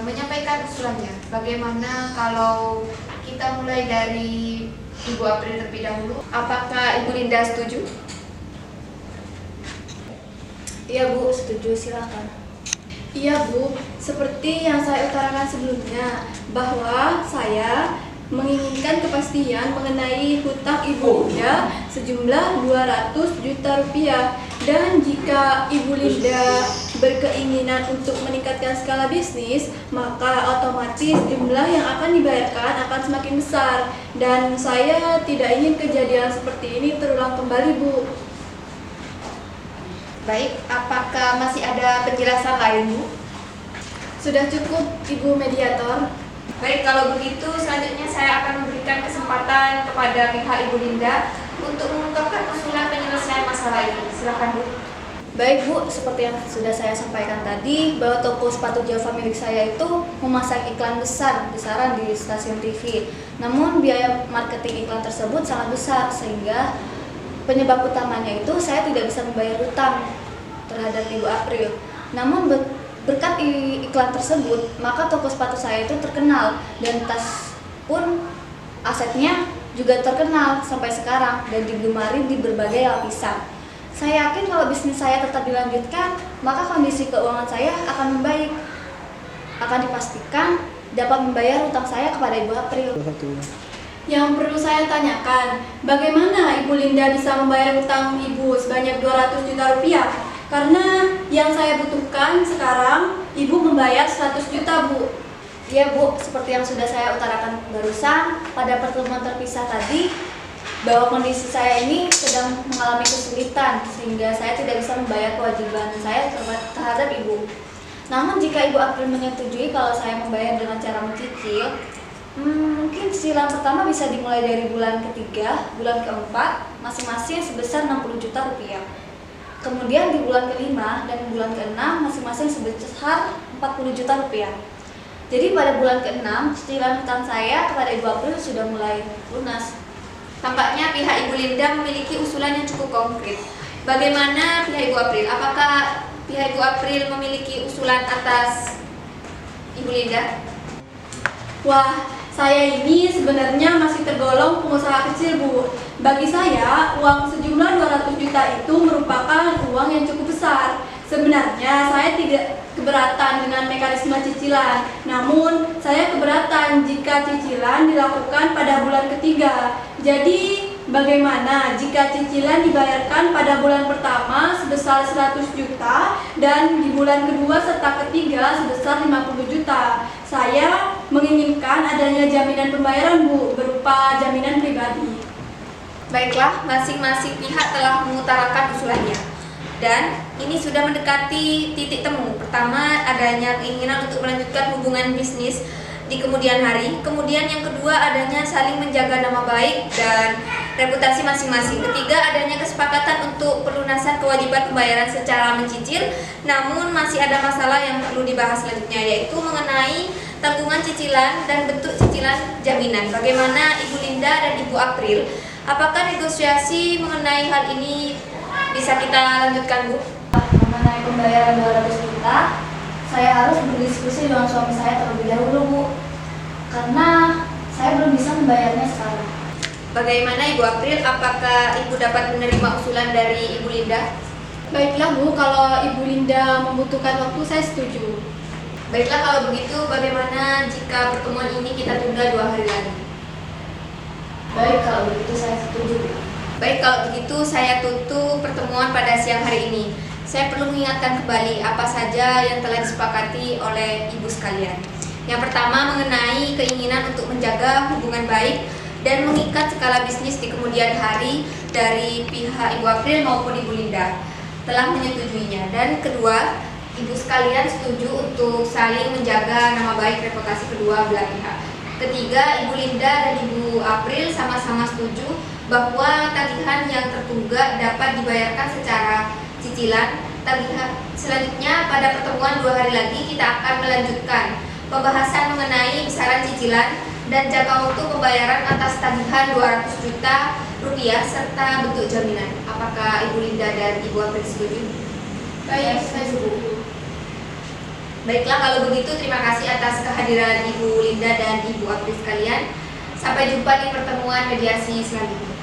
menyampaikan usulannya. Bagaimana kalau kita mulai dari Ibu April terlebih dahulu? Apakah Ibu Linda setuju? Iya Bu, setuju, silakan. Iya Bu, seperti yang saya utarakan sebelumnya, bahwa saya menginginkan kepastian mengenai hutang Ibu Linda sejumlah 200 juta rupiah. Dan jika Ibu Linda berkeinginan untuk meningkatkan skala bisnis, maka otomatis jumlah yang akan dibayarkan akan semakin besar. Dan saya tidak ingin kejadian seperti ini terulang kembali, Bu. Baik, apakah masih ada penjelasan lain, Bu? Sudah cukup, Ibu Mediator. Baik, kalau begitu selanjutnya saya akan memberikan kesempatan kepada pihak Ibu Linda untuk mengungkapkan usulan penyelesaian masalah ini. Silakan, Bu. Baik Bu, seperti yang sudah saya sampaikan tadi, bahwa toko sepatu Java milik saya itu memasang iklan besaran di stasiun TV. Namun biaya marketing iklan tersebut sangat besar, sehingga penyebab utamanya itu saya tidak bisa membayar hutang terhadap Ibu April. Namun berkat iklan tersebut, maka toko sepatu saya itu terkenal, dan tas pun asetnya juga terkenal sampai sekarang dan digemari di berbagai lapisan. Saya yakin kalau bisnis saya tetap dilanjutkan, maka kondisi keuangan saya akan membaik. Akan dipastikan dapat membayar hutang saya kepada Ibu April. Yang perlu saya tanyakan, bagaimana Ibu Linda bisa membayar hutang Ibu sebanyak 200 juta rupiah? Karena yang saya butuhkan sekarang, Ibu membayar 100 juta, Bu. Iya Bu, seperti yang sudah saya utarakan barusan pada pertemuan terpisah tadi, bahwa kondisi saya ini sedang mengalami kesulitan sehingga saya tidak bisa membayar kewajiban saya terhadap Ibu. Namun jika Ibu April menyetujui kalau saya membayar dengan cara mencicil, mungkin cicilan pertama bisa dimulai dari bulan ketiga, bulan keempat, masing-masing sebesar 60 juta rupiah. Kemudian di bulan kelima dan bulan keenam masing-masing sebesar 40 juta rupiah. Jadi pada bulan keenam, cicilan hutang saya kepada Ibu April sudah mulai lunas. Tampaknya pihak Ibu Linda memiliki usulan yang cukup konkret. Bagaimana pihak Ibu April? Apakah pihak Ibu April memiliki usulan atas Ibu Linda? Wah, saya ini sebenarnya masih tergolong pengusaha kecil, Bu. Bagi saya, uang sejumlah 200 juta itu merupakan uang yang cukup besar. Sebenarnya saya tidak keberatan dengan mekanisme cicilan. Namun, saya keberatan jika cicilan dilakukan pada bulan ketiga. Jadi, bagaimana jika cicilan dibayarkan pada bulan pertama sebesar 100 juta dan di bulan kedua serta ketiga sebesar 50 juta? Saya menginginkan adanya jaminan pembayaran, Bu, berupa jaminan pribadi. Baiklah, masing-masing pihak telah mengutarakan usulannya. Dan ini sudah mendekati titik temu. Pertama, adanya keinginan untuk melanjutkan hubungan bisnis di kemudian hari. Kemudian yang kedua, adanya saling menjaga nama baik dan reputasi masing-masing. Ketiga, adanya kesepakatan untuk pelunasan kewajiban pembayaran secara mencicil. Namun masih ada masalah yang perlu dibahas selanjutnya, yaitu mengenai tanggungan cicilan dan bentuk cicilan jaminan. Bagaimana Ibu Linda dan Ibu April? Apakah negosiasi mengenai hal ini bisa kita lanjutkan, Bu? Mengenai pembayaran 200 juta, saya harus berdiskusi dengan suami saya terlebih dahulu, Bu. Karena saya belum bisa membayarnya sekarang. Bagaimana Ibu April? Apakah Ibu dapat menerima usulan dari Ibu Linda? Baiklah, Bu, kalau Ibu Linda membutuhkan waktu, saya setuju. Baiklah, kalau begitu bagaimana jika pertemuan ini kita tunda 2 hari lagi? Baik, kalau begitu saya setuju, Bu. Baik, kalau begitu saya tutup pertemuan pada siang hari ini. Saya perlu mengingatkan kembali apa saja yang telah disepakati oleh Ibu sekalian. Yang pertama, mengenai keinginan untuk menjaga hubungan baik dan mengikat skala bisnis di kemudian hari dari pihak Ibu April maupun Ibu Linda telah menyetujuinya. Dan kedua, Ibu sekalian setuju untuk saling menjaga nama baik reputasi kedua belah pihak. Ketiga, Ibu Linda dan Ibu April sama-sama setuju bahwa tagihan yang tertunggak dapat dibayarkan secara cicilan. Tagihan selanjutnya pada pertemuan 2 hari lagi kita akan melanjutkan pembahasan mengenai besaran cicilan dan jangka waktu pembayaran atas tagihan 200 juta rupiah serta bentuk jaminan. Apakah Ibu Linda dan Ibu April setuju? Baik, saya setuju. Baiklah, kalau begitu terima kasih atas kehadiran Ibu Linda dan Ibu April sekalian. Sampai jumpa di pertemuan mediasi selanjutnya.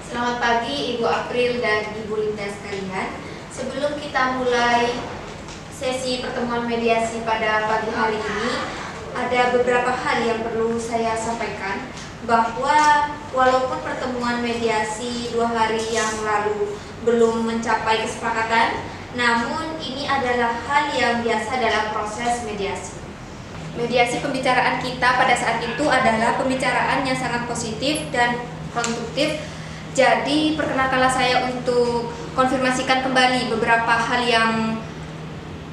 Selamat pagi Ibu April dan Ibu Linda sekalian. Sebelum kita mulai sesi pertemuan mediasi pada pagi hari ini, ada beberapa hal yang perlu saya sampaikan, bahwa walaupun pertemuan mediasi 2 hari yang lalu belum mencapai kesepakatan, namun ini adalah hal yang biasa dalam proses mediasi. Mediasi pembicaraan kita pada saat itu adalah pembicaraan yang sangat positif dan konstruktif. Jadi perkenalkanlah saya untuk konfirmasikan kembali beberapa hal yang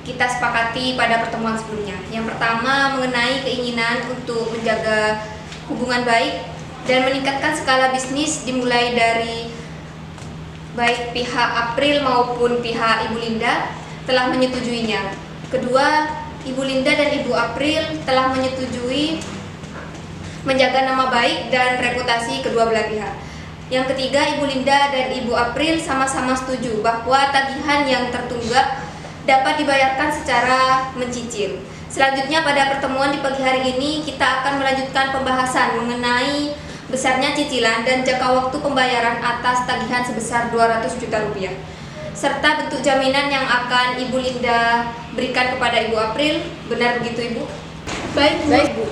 kita sepakati pada pertemuan sebelumnya. Yang pertama mengenai keinginan untuk menjaga hubungan baik dan meningkatkan skala bisnis dimulai dari baik pihak April maupun pihak Ibu Linda telah menyetujuinya. Kedua, Ibu Linda dan Ibu April telah menyetujui menjaga nama baik dan reputasi kedua belah pihak. Yang ketiga, Ibu Linda dan Ibu April sama-sama setuju bahwa tagihan yang tertunggak dapat dibayarkan secara mencicil. Selanjutnya pada pertemuan di pagi hari ini kita akan melanjutkan pembahasan mengenai besarnya cicilan dan jangka waktu pembayaran atas tagihan sebesar 200 juta rupiah serta bentuk jaminan yang akan Ibu Linda berikan kepada Ibu April. Benar begitu, Ibu? Baik, Bu.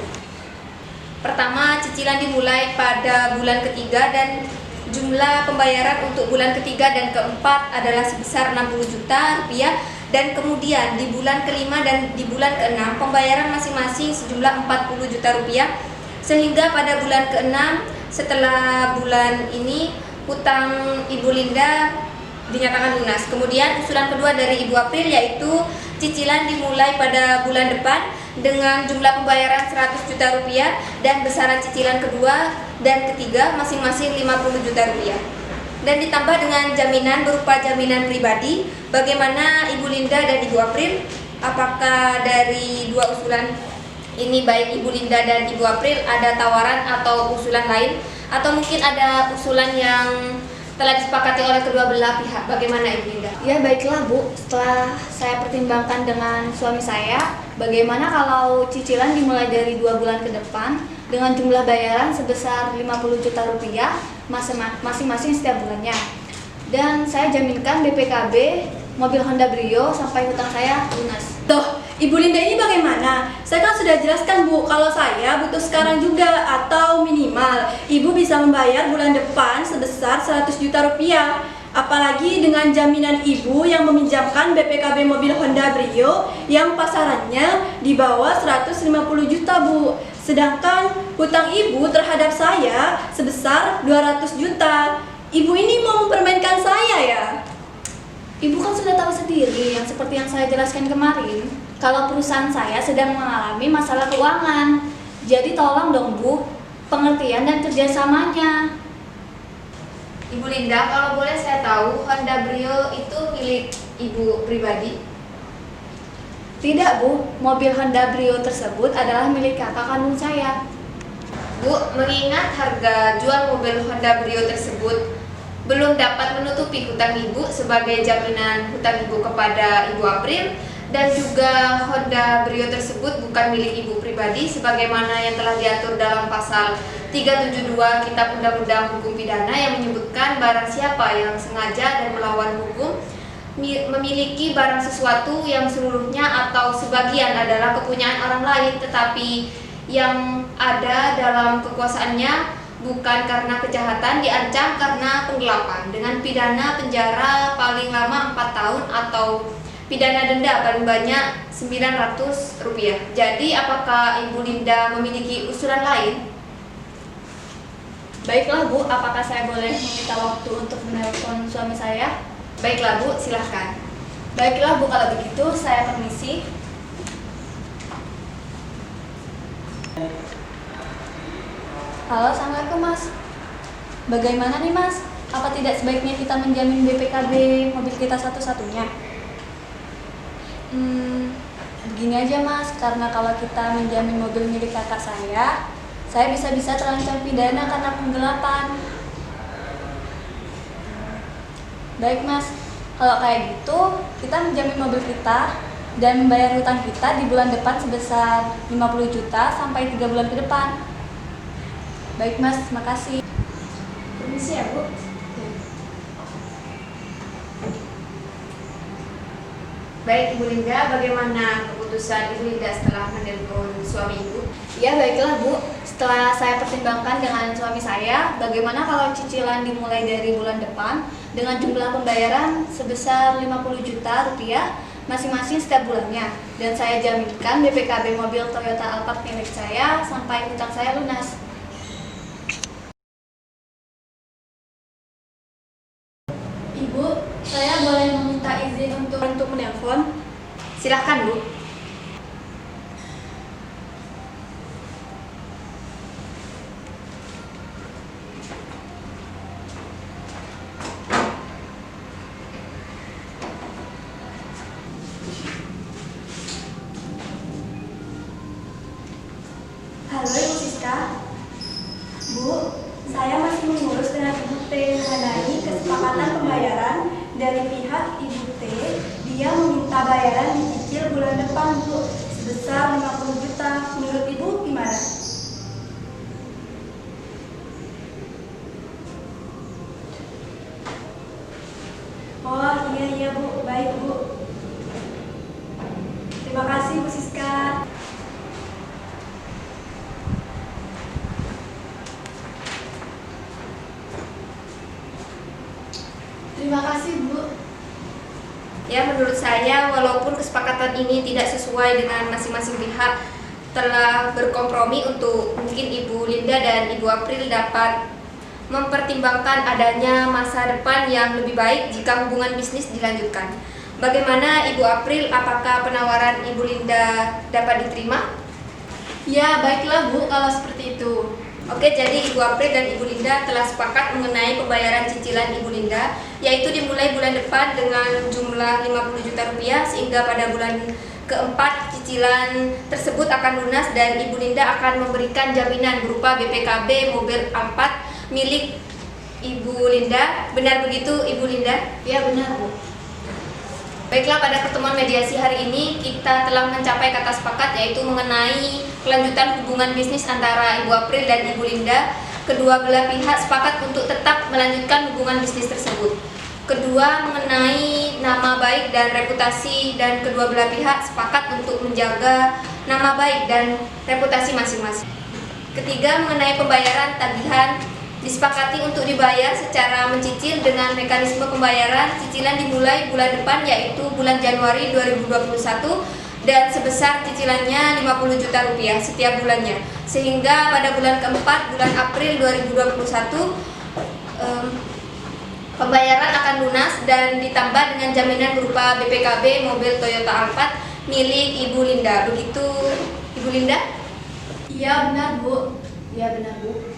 Pertama, cicilan dimulai pada bulan ketiga dan jumlah pembayaran untuk bulan ketiga dan keempat adalah sebesar 60 juta rupiah, dan kemudian di bulan kelima dan di bulan keenam pembayaran masing-masing sejumlah 40 juta rupiah, sehingga pada bulan keenam setelah bulan ini hutang Ibu Linda dinyatakan lunas. Kemudian usulan kedua dari Ibu April yaitu cicilan dimulai pada bulan depan dengan jumlah pembayaran 100 juta rupiah dan besaran cicilan kedua dan ketiga masing-masing 50 juta rupiah. Dan ditambah dengan jaminan berupa jaminan pribadi. Bagaimana Ibu Linda dan Ibu April? Apakah dari dua usulan ini baik Ibu Linda dan Ibu April ada tawaran atau usulan lain? Atau mungkin ada usulan yang telah disepakati oleh kedua belah pihak? Bagaimana Ibu Linda? Ya baiklah Bu, setelah saya pertimbangkan dengan suami saya, bagaimana kalau cicilan dimulai dari 2 bulan ke depan dengan jumlah bayaran sebesar 50 juta rupiah masing-masing setiap bulannya. Dan saya jaminkan BPKB mobil Honda Brio sampai hutang saya lunas. Tuh, Ibu Linda ini bagaimana? Saya kan sudah jelaskan Bu, kalau saya butuh sekarang juga atau minimal Ibu bisa membayar bulan depan sebesar 100 juta rupiah. Apalagi dengan jaminan Ibu yang meminjamkan BPKB mobil Honda Brio yang pasarannya di bawah 150 juta Bu. Sedangkan hutang Ibu terhadap saya sebesar 200 juta. Ibu ini mau mempermainkan saya ya? Ibu kan sudah tahu sendiri yang seperti yang saya jelaskan kemarin, kalau perusahaan saya sedang mengalami masalah keuangan. Jadi tolong dong Bu, pengertian dan kerjasamanya. Ibu Linda, kalau boleh saya tahu, Honda Brio itu milik Ibu pribadi? Tidak Bu, mobil Honda Brio tersebut adalah milik kakak kandung saya. Bu, mengingat harga jual mobil Honda Brio tersebut belum dapat menutupi hutang Ibu sebagai jaminan hutang Ibu kepada Ibu April, dan juga Honda Brio tersebut bukan milik Ibu pribadi sebagaimana yang telah diatur dalam pasal 372 Kitab Undang-Undang Hukum Pidana yang menyebutkan barang siapa yang sengaja dan melawan hukum memiliki barang sesuatu yang seluruhnya atau sebagian adalah kepunyaan orang lain, tetapi yang ada dalam kekuasaannya bukan karena kejahatan, diancam karena penggelapan dengan pidana penjara paling lama 4 tahun atau pidana denda paling banyak Rp900. Jadi apakah Ibu Linda memiliki usulan lain? Baiklah Bu, apakah saya boleh meminta waktu untuk menelpon suami saya? Baiklah Bu, silahkan. Baiklah Bu, kalau begitu saya permisi. Halo, Assalamualaikum Mas. Bagaimana nih Mas? Apa tidak sebaiknya kita menjamin BPKB mobil kita satu-satunya? Begini aja Mas, karena kalau kita menjamin mobil milik kakak saya bisa-bisa terancam pidana karena penggelapan. Baik Mas, kalau kayak gitu kita menjamin mobil kita dan membayar hutang kita di bulan depan sebesar 50 juta sampai 3 bulan ke depan. Baik Mas, makasih. Permisi ya Bu. Baik Ibu Linda, bagaimana keputusan Ibu Linda setelah menelpon suami Ibu? Ya baiklah Bu, setelah saya pertimbangkan dengan suami saya, bagaimana kalau cicilan dimulai dari bulan depan dengan jumlah pembayaran sebesar 50 juta rupiah masing-masing setiap bulannya. Dan saya jaminkan BPKB mobil Toyota Alphard milik saya sampai hutang saya lunas. Ibu, saya boleh meminta izin untuk menelpon? Silahkan Bu. Halo Ibu Siska. Bu, saya masih mengurus dengan Ibu T mengenai kesepakatan pembayaran dari pihak Ibu T. Dia meminta bayaran dicicil bulan depan Bu, sebesar 50 juta. Menurut Ibu gimana? Oh iya Bu, baik Bu. Terima kasih Bu Siska. Terima kasih Bu. Ya, menurut saya walaupun kesepakatan ini tidak sesuai dengan masing-masing pihak, telah berkompromi untuk mungkin Ibu Linda dan Ibu April dapat mempertimbangkan adanya masa depan yang lebih baik jika hubungan bisnis dilanjutkan. Bagaimana Ibu April, apakah penawaran Ibu Linda dapat diterima? Ya baiklah Bu, kalau seperti itu. Oke, jadi Ibu April dan Ibu Linda telah sepakat mengenai pembayaran cicilan Ibu Linda, yaitu dimulai bulan depan dengan jumlah 50 juta rupiah, sehingga pada bulan keempat cicilan tersebut akan lunas dan Ibu Linda akan memberikan jaminan berupa BPKB mobil Alphard milik Ibu Linda. Benar begitu Ibu Linda? Ya benar Bu. Baiklah, pada pertemuan mediasi hari ini kita telah mencapai kata sepakat, yaitu mengenai kelanjutan hubungan bisnis antara Ibu April dan Ibu Linda. Kedua belah pihak sepakat untuk tetap melanjutkan hubungan bisnis tersebut. Kedua, mengenai nama baik dan reputasi, dan kedua belah pihak sepakat untuk menjaga nama baik dan reputasi masing-masing. Ketiga, mengenai pembayaran tagihan, disepakati untuk dibayar secara mencicil dengan mekanisme pembayaran cicilan dimulai bulan depan, yaitu bulan Januari 2021, dan sebesar cicilannya 50 juta rupiah setiap bulannya, sehingga pada bulan keempat, bulan April 2021, pembayaran akan lunas dan ditambah dengan jaminan berupa BPKB mobil Toyota Alphard milik Ibu Linda. Begitu Ibu Linda? Iya benar Bu. Iya benar Bu.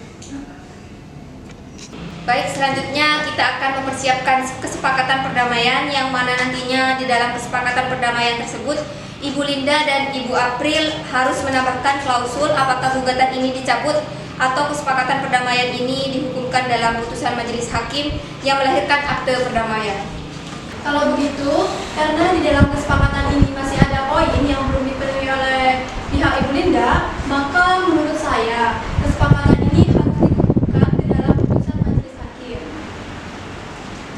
Baik, selanjutnya kita akan mempersiapkan kesepakatan perdamaian, yang mana nantinya di dalam kesepakatan perdamaian tersebut Ibu Linda dan Ibu April harus menambahkan klausul apakah gugatan ini dicabut atau kesepakatan perdamaian ini dihukumkan dalam putusan majelis hakim yang melahirkan akte perdamaian. Kalau begitu, karena di dalam kesepakatan ini masih ada poin yang belum dipenuhi oleh pihak Ibu Linda, maka menurut saya kesepakatan ini harus dikukuhkan di dalam putusan majelis hakim.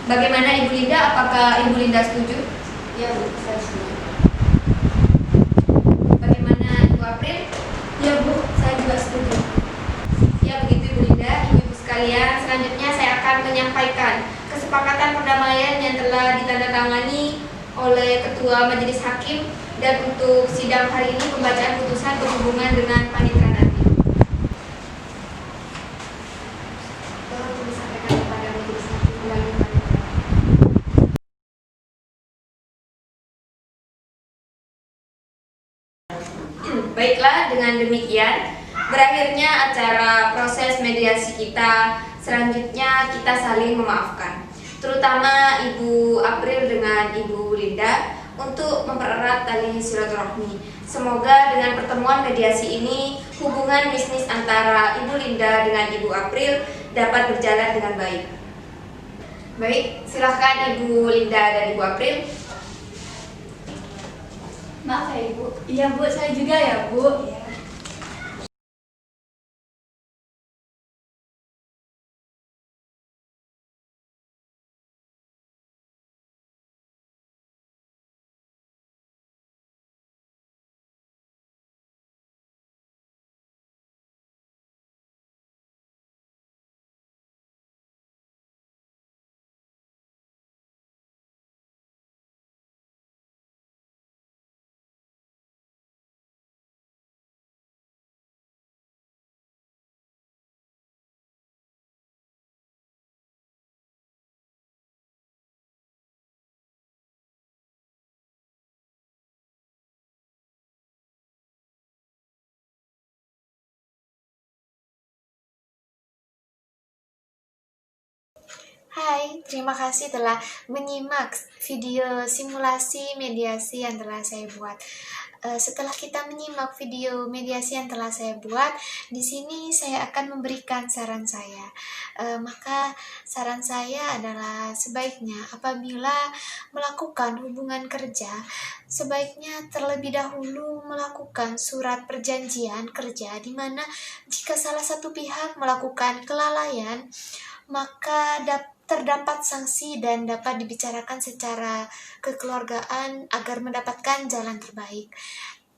Bagaimana Ibu Linda? Apakah Ibu Linda setuju? Iya Bu, saya setuju. Bagaimana Ibu April? Ya Bu, saya juga setuju. Ya, begitu Ibu Linda. Ibu-ibu sekalian, selanjutnya saya akan menyampaikan kesepakatan perdamaian yang telah ditandatangani oleh Ketua Majelis Hakim, dan untuk sidang hari ini pembacaan putusan berhubungan dengan panitera nanti. Tolong disampaikan kepada Majelis Hakim melalui panitera. Baiklah, dengan demikian berakhirnya acara proses mediasi kita. Selanjutnya kita saling memaafkan, terutama Ibu April dengan Ibu Linda, untuk mempererat tali silaturahmi. Semoga dengan pertemuan mediasi ini hubungan bisnis antara Ibu Linda dengan Ibu April dapat berjalan dengan baik. Baik, silahkan Ibu Linda dan Ibu April. Maaf ya Ibu. Iya Bu, saya juga ya Bu. Hai, terima kasih telah menyimak video simulasi mediasi yang telah saya buat. Setelah kita menyimak video mediasi yang telah saya buat, di sini saya akan memberikan saran saya. Maka saran saya adalah sebaiknya apabila melakukan hubungan kerja, sebaiknya terlebih dahulu melakukan surat perjanjian kerja, di mana jika salah satu pihak melakukan kelalaian, maka terdapat sanksi dan dapat dibicarakan secara kekeluargaan agar mendapatkan jalan terbaik.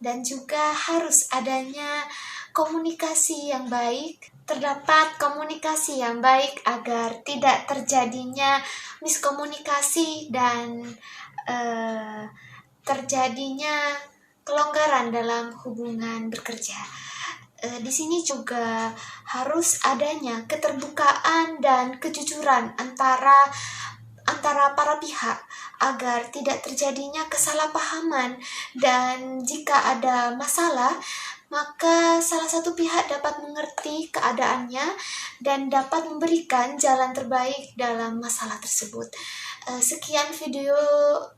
Dan juga harus adanya komunikasi yang baik, terdapat komunikasi yang baik agar tidak terjadinya miskomunikasi dan terjadinya kelonggaran dalam hubungan bekerja. Di sini juga harus adanya keterbukaan dan kejujuran antara para pihak agar tidak terjadinya kesalahpahaman, dan jika ada masalah maka salah satu pihak dapat mengerti keadaannya dan dapat memberikan jalan terbaik dalam masalah tersebut. Sekian video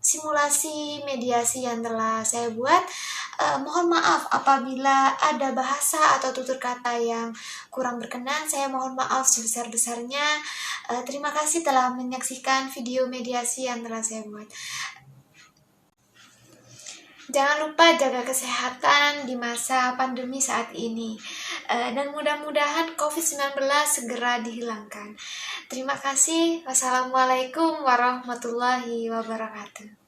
simulasi mediasi yang telah saya buat. Mohon maaf apabila ada bahasa atau tutur kata yang kurang berkenan. Saya mohon maaf sebesar-besarnya. Terima kasih telah menyaksikan video mediasi yang telah saya buat. Jangan lupa jaga kesehatan di masa pandemi saat ini. Dan mudah-mudahan COVID-19 segera dihilangkan. Terima kasih. Wassalamualaikum warahmatullahi wabarakatuh.